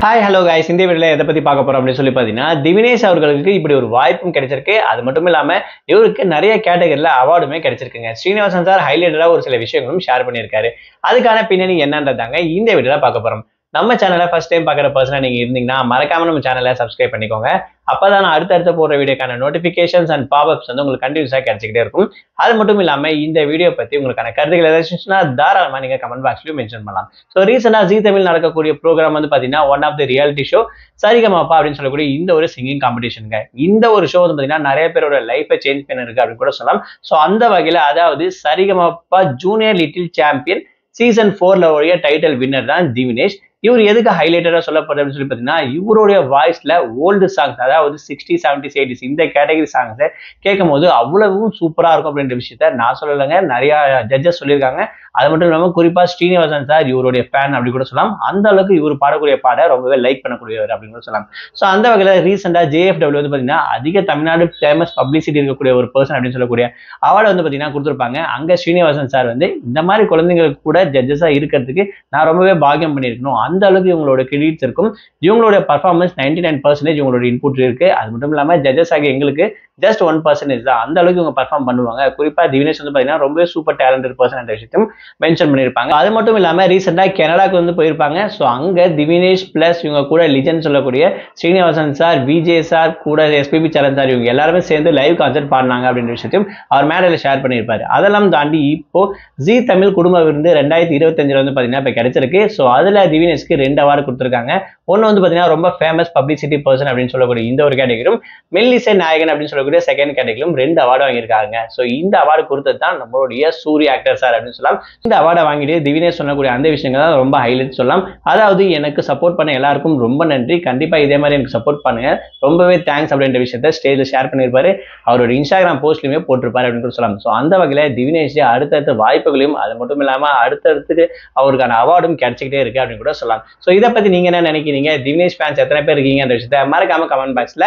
Hi hello guys, இந்த வீடியோல எதை பத்தி பார்க்க போறோம் அப்படின்னு சொல்லி பார்த்தீங்கன்னா, திவினேஷ் அவர்களுக்கு இப்படி ஒரு வாய்ப்பும் கிடைச்சிருக்கு. அது மட்டும் இல்லாம இவருக்கு நிறைய கேட்டகரியில அவார்டுமே கிடைச்சிருக்குங்க. ஸ்ரீனிவாசன் சார் ஹைலைட்டடா ஒரு சில விஷயங்களும் ஷேர் பண்ணியிருக்காரு. அதுக்கான பின்னணி என்னன்றதாங்க இந்த வீடியோல பார்க்க போறோம். நம்ம சேனலை ஃபர்ஸ்ட் டைம் பார்க்குற பர்சனாக நீங்கள் இருந்தீங்கன்னா மறக்காம நம்ம சேனலை சப்ஸ்கிரைப் பண்ணிக்கோங்க. அப்பதான் நான் அடுத்தடுத்த போடுற வீடியோக்கான நோட்டிஃபிகேஷன்ஸ் அண்ட் பாப்அப்ஸ் வந்து உங்களுக்கு கண்டினியூஸாக கிடைச்சிக்கிட்டே இருக்கும். அது மட்டும் இல்லாமல் இந்த வீடியோ பற்றி உங்களுக்கான கருத்துக்கள் ஏதாச்சுன்னா தாராளமாக நீங்கள் கமெண்ட் பாக்ஸ்லையும் மென்ஷன் பண்ணலாம். ஸோ ரீசெண்டாக ஜீ தமிழ் நடக்கக்கூடிய ப்ரோக்ராம் வந்து பார்த்தீங்கன்னா one of the reality show Saregamapa அப்படின்னு சொல்லக்கூடிய இந்த ஒரு சிங்கிங் காம்படிஷனுங்க. இந்த ஒரு ஷோ வந்து பார்த்தீங்கன்னா நிறைய பேரோட லைஃபை சேஞ்ச் பண்ணிருக்கு அப்படின்னு கூட சொல்லலாம். ஸோ அந்த வகையில் அதாவது Saregamapa junior little champion season 4 title winner தான் திவினேஷ். இவர் எதுக்கு ஹைலைட்டடா சொல்லப்படுது அப்படின்னு சொல்லி பார்த்தீங்கன்னா, இவருடைய வாய்ஸ்ல ஓல்டு சாங்ஸ் அதாவது 60s 70s 80s இந்த கேட்டகரி சாங்ஸை கேட்கும் போது அவ்வளவும் சூப்பரா இருக்கும் அப்படின்ற விஷயத்த நான் சொல்லலைங்க, நிறைய ஜட்ஜஸ் சொல்லியிருக்காங்க. அது மட்டும் இல்லாமல் குறிப்பா ஸ்ரீனிவாசன் சார் இவருடைய ஃபேன் அப்படி கூட சொல்லலாம். அந்த அளவுக்கு இவர் பாடக்கூடிய பாட ரொம்பவே லைக் பண்ணக்கூடியவர் அப்படின்னு கூட சொல்லலாம். ஸோ அந்த வகையில் ரீசெண்டா JFW வந்து பார்த்தீங்கன்னா அதிக தமிழ்நாடு ஃபேமஸ் பப்ளிசிட்டி இருக்கக்கூடிய ஒரு பர்சன் அப்படின்னு சொல்லக்கூடிய அவார்டு வந்து பார்த்தீங்கன்னா கொடுத்துருப்பாங்க. அங்க ஸ்ரீனிவாசன் சார் வந்து இந்த மாதிரி குழந்தைங்களுக்கு கூட ஜட்ஜஸா இருக்கிறதுக்கு நான் ரொம்பவே பாக்கியம் பண்ணியிருக்கணும், அந்த அளவுக்கு இவங்களோட கிரெடிட்ஸ் இருக்கும், இவங்களோட பர்ஃபார்மன்ஸ் 99% இவங்களோட இன்புட் இருக்கு. அது மட்டும் இல்லாமல் ஜட்ஜஸ் ஆகிய எங்களுக்கு ஜஸ்ட் 1% தான், அந்த அளவுக்கு இவங்க பர்ஃபார்ம் பண்ணுவாங்க. குறிப்பா திவினேஷ் வந்து பார்த்தீங்கன்னா ரொம்பவே சூப்பர் டேலண்டட் பர்சன் என்ற விஷயத்தையும் மென்ஷன் பண்ணியிருப்பாங்க. அது மட்டும் இல்லாமல் ரீசெண்டாக கனடாக்கு வந்து போயிருப்பாங்க. ஸோ அங்கே திவினேஷ் பிளஸ் இவங்க கூட லிஜெண்ட் சொல்லக்கூடிய ஸ்ரீனிவாசன் சார், விஜய் சார் கூட SPB சரண் சார் இவங்க எல்லாருமே சேர்ந்து லைவ் கான்சர்ட் பாடினாங்க அப்படின்ற விஷயத்தையும் அவர் மேடையில் ஷேர் பண்ணியிருப்பாரு. அதெல்லாம் தாண்டி இப்போ ஜீ தமிழ் குடும்ப விருந்து 2025 வந்து பார்த்தீங்கன்னா இப்போ கிடைச்சிருக்கு. ஸோ அதில் திவினேஷ்க்கு 2 அவார்டு கொடுத்துருக்காங்க. ஒன்று வந்து பார்த்தீங்கன்னா ரொம்ப ஃபேமஸ் பப்ளிசிட்டி பர்சன் அப்படின்னு சொல்லக்கூடிய இந்த ஒரு கேட்டகரியும், மெல்லிசை நாயகன் அப்படின்னு சொல்லக்கூடிய செகண்ட் கேட்டகரியும் 2 அவார்டு வாங்கியிருக்காங்க. ஸோ இந்த அவார்டு கொடுத்தது தான் நம்மளுடைய சூரிய ஆக்டர் சார் அப்படின்னு சொல்லலாம். இந்த அவார்டை வாங்கிட்டு திவினேஷ் சொல்லக்கூடிய அந்த விஷயங்கள் தான் ரொம்ப ஹைலைட் சொல்லலாம். அதாவது எனக்கு சப்போர்ட் பண்ண எல்லாருக்கும் ரொம்ப நன்றி, கண்டிப்பா இதே மாதிரி எனக்கு சப்போர்ட் பண்ணுங்க, ரொம்பவே தேங்க்ஸ் அப்படின்ற விஷயத்த ஸ்டேஜ்ல ஷேர் பண்ணியிருப்பாரு. அவரோட இன்ஸ்டாகிராம் போஸ்ட்லயுமே போட்டிருப்பாரு அப்படின்னு சொல்லலாம். ஸோ அந்த வகையில திவினேஷ் அடுத்தடுத்த வாய்ப்புகளையும் அது மட்டும் இல்லாம அடுத்தடுத்துக்கு அவருக்கான அவார்டும் கிடைச்சிக்கிட்டே இருக்கு அப்படின்னு கூட சொல்லலாம். ஸோ இதை பத்தி நீங்க என்ன நினைக்கிறீங்க? திவினேஷ் ஃபேன்ஸ் எத்தனை பேர் இருக்கீங்கன்ற விஷயத்த மறக்காம கமெண்ட் பாக்ஸ்ல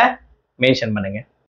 மென்ஷன் பண்ணுங்க.